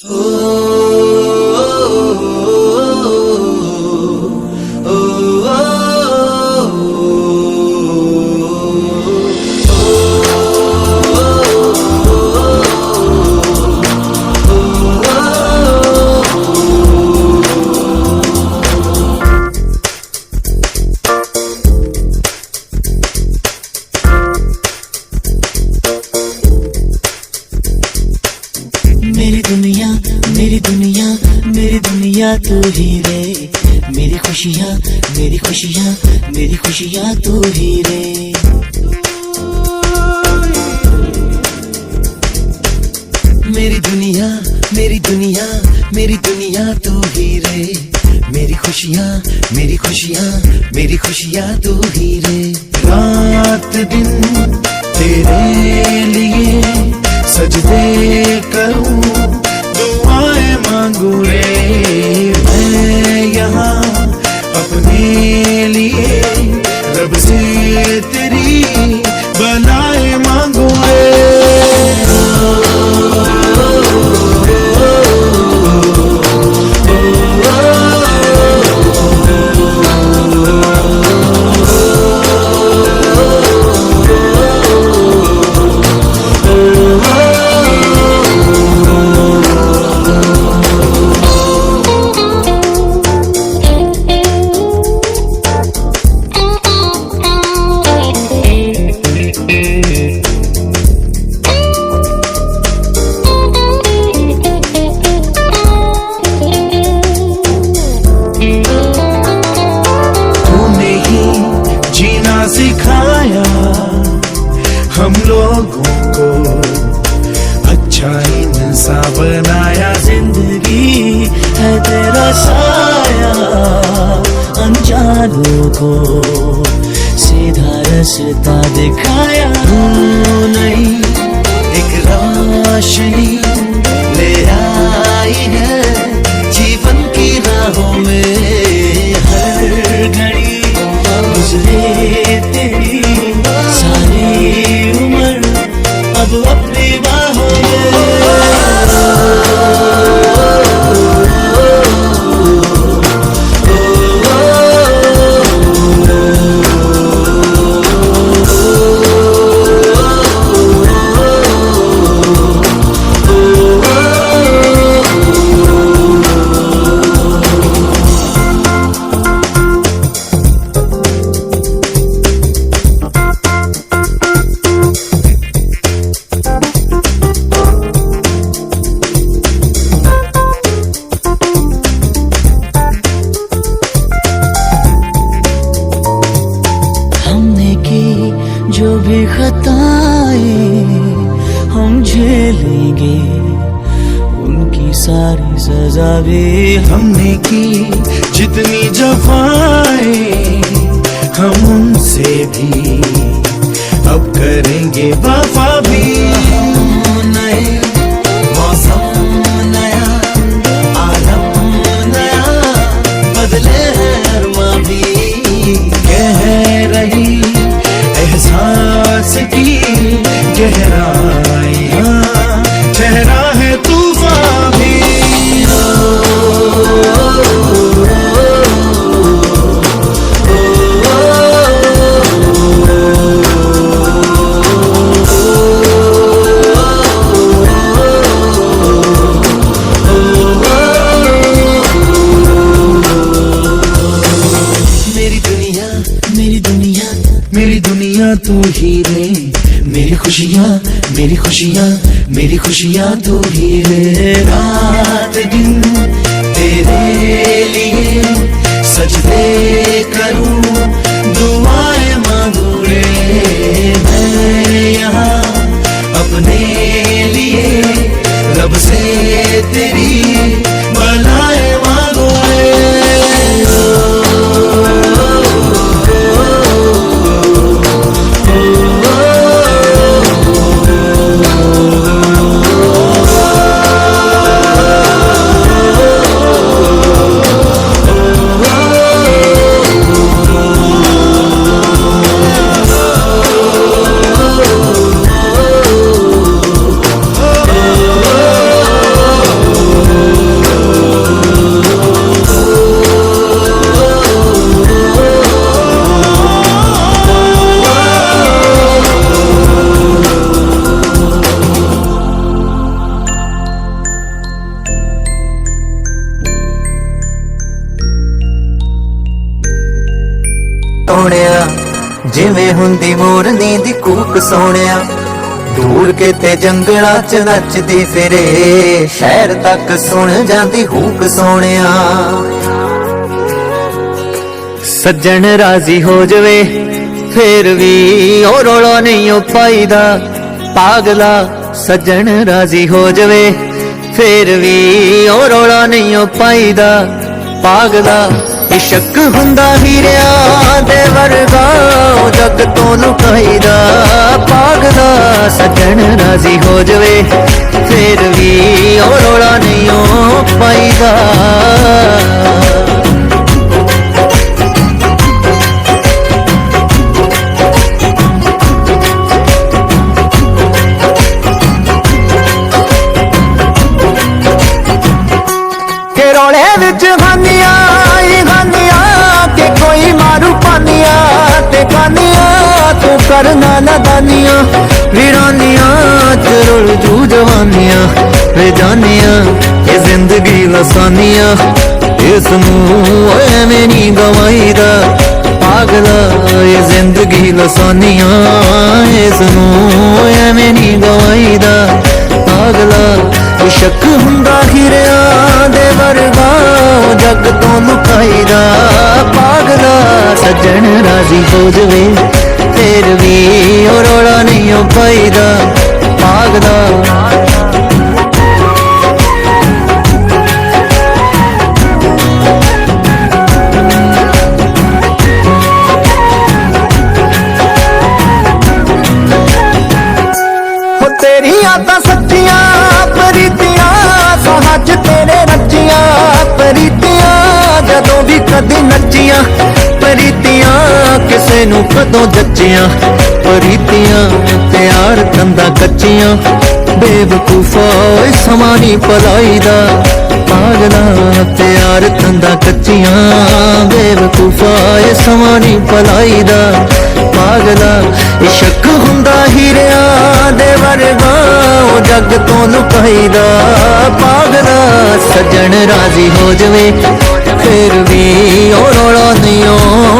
मेरी दुनिया मेरी दुनिया मेरी दुनिया तू ही रे, मेरी खुशियाँ मेरी खुशियाँ मेरी खुशियाँ तू ही रे। मेरी दुनिया मेरी दुनिया मेरी दुनिया तू ही रे, मेरी खुशियाँ मेरी खुशियाँ मेरी खुशियाँ तू ही रे। रात दिन तेरे लिए सजदे करूं, दुआएं मांगू रे मैं यहाँ अपने लिए, रब से तेरी बनाए मांगू रे। सिखाया हम लोगों को, अच्छा इंसान बनाया, जिंदगी है तेरा साया, अनजानों को सीधा रास्ता दिखाया। तू नहीं एक रोशनी ले आई है जीवन की राहों में, हर घड़ी गुजरे तेरी सारी उम्र अब अपनी बाहों में। जो भी खताएं हम झेलेंगे, उनकी सारी सजा भी हमने की, जितनी जफाएं हम उनसे भी अब करेंगे वफा भी। नए मौसम नया, आलम नया, बदले अरमा भी, कह रही एहसास की गहराइयाँ, चेहरा है तूफान भी। मेरी दुनिया तू ही रे, मेरी खुशियाँ मेरी खुशियाँ मेरी खुशियाँ तू ही रे। रात दिन तेरे लिए सजदे करूं, दुआएं मांगू रे मैं यहाँ अपने लिए, रब से तेरी बनाए मांगू रे। ਤੋਣਿਆ ਜਿਵੇਂ ਹੁੰਦੀ ਮੋਰਨੀ ਦੀ ਕੂਕ ਸੋਹਣਿਆ ਦੂਰ ਕਿਤੇ ਜੰਗਲਾਂ ਚ ਨੱਚਦੀ ਫਿਰੇ ਸ਼ਹਿਰ ਤੱਕ ਸੁਣ ਜਾਂਦੀ ਹੂਕ ਸੋਹਣਿਆ ਸੱਜਣ ਰਾਜ਼ੀ ਹੋ ਜਵੇ ਫੇਰ ਵੀ ਉਹ ਰੌਲਾ ਨਹੀਂ ਉਹ ਪਾਈਦਾ ਪਾਗਲਾ ਸੱਜਣ ਰਾਜ਼ੀ ਹੋ ਜਵੇ ਫੇਰ ਵੀ ਉਹ ਰੌਲਾ ਨਹੀਂ ਉਹ ਪਾਈਦਾ ਪਾਗਲਾ ਇਸ਼ਕ ਹੁੰਦਾ ਹੀਰਿਆਂ ਦੇ ਵਰਗਾ ਉਹ ਜੱਗ ਤੋਂ ਲੁਕਾਈਦਾ ਪਾਗਲਾ ਸੱਜਣ ਰਾਜ਼ੀ ਹੋ ਜਵੇ ਫੇਰ ਵੀ ਉਹ ਰੌਲਾ ਨਹੀਂ ਉਹ ਪਾਈਦਾ ਰੌਲੇ ਵਿੱਚ ਖਾਨੀਆਂ ਹੀ ਖਾਨੀਆਂ ਕਿ ਕੋਈ ਮਾਰੂ ਪਾਨੀਆਂ ਤੇ ਖਾਨੀਆਂ ਤੂੰ ਕਰਨਾ ਨਦਾਨੀਆਂ ਵੀਰਾਨੀਆਂ ਚ ਰੁਲ ਜੂ ਜਵਾਨੀਆਂ ਵੇ ਜਾਨੀਆਂ ਇਹ ਜ਼ਿੰਦਗੀ ਲਸਾਨੀਆਂ ਇਸ ਨੂੰ ਐਵੇਂ ਨਹੀਂ ਗਵਾਈਦਾ ਪਾਗਲਾ ਇਹ ਜ਼ਿੰਦਗੀ ਲਸਾਨੀਆਂ ਇਸ ਨੂੰ ਐਵੇਂ ਨਹੀਂ ਗਵਾਈਦਾ ਪਾਗਲਾ ਸ਼ੱਕ ਹੁੰਦਾ ਹੀਰਿਆਂ ਦੇ ਵਰਗਾ ਜੱਗ ਤੋਂ ਲੁਕਾਈਦਾ ਪਾਗਲਾ ਸੱਜਣ ਰਾਜ਼ੀ ਹੋ ਜਵੇ ਫੇਰ ਵੀ ਉਹ ਰੌਲਾ ਨਹੀਂ ਉਹ ਪਾਈਦਾ ਪਾਗਲਾ ਤੇਰੀਆਂ ਤਾਂ ਸੱਚੀਆਂ ਪ੍ਰੀਤੀਆਂ ਸਹਜ ਤੇਰੇ ਰੱਜੀਆਂ ਪ੍ਰੀਤੀਆਂ ਜਦੋਂ ਵੀ ਕਦੀ ਨੱਚੀਆਂ ਪ੍ਰੀਤੀਆਂ ਕਿਸੇ ਨੂੰ ਕਦੋਂ ਜੱਚੀਆਂ ਪ੍ਰੀਤੀਆਂ ਪਿਆਰ ਕੰਦਾ ਕੱਚੀਆਂ ਬੇਵਕੂਫਾ ਓਏ ਸਮਾਂ ਨੀ ਭਲਾਈਦਾ ਪਾਗਲਾ ਪਿਆਰ ਕੰਦਾ ਕੱਚੀਆਂ ਬੇਵਕੂਫਾ ਓਏ ਸਮਾਂ ਨੀ ਭਲਾਈਦਾ ਪਾਗਲਾ ਇਸ਼ਕ ਹੁੰਦਾ ਹੀਰਿਆਂ ਦੇ ਵਰਗਾ ਉਹ ਜੱਗ ਤੋਂ ਲੁਕਾਈਦਾ ਪਾਗਲਾ ਸੱਜਣ ਰਾਜ਼ੀ ਹੋ ਜਵੇ ਫੇਰ ਵੀ ਉਹ ਰੌਲਾ ਨਹੀਂ ਉਹ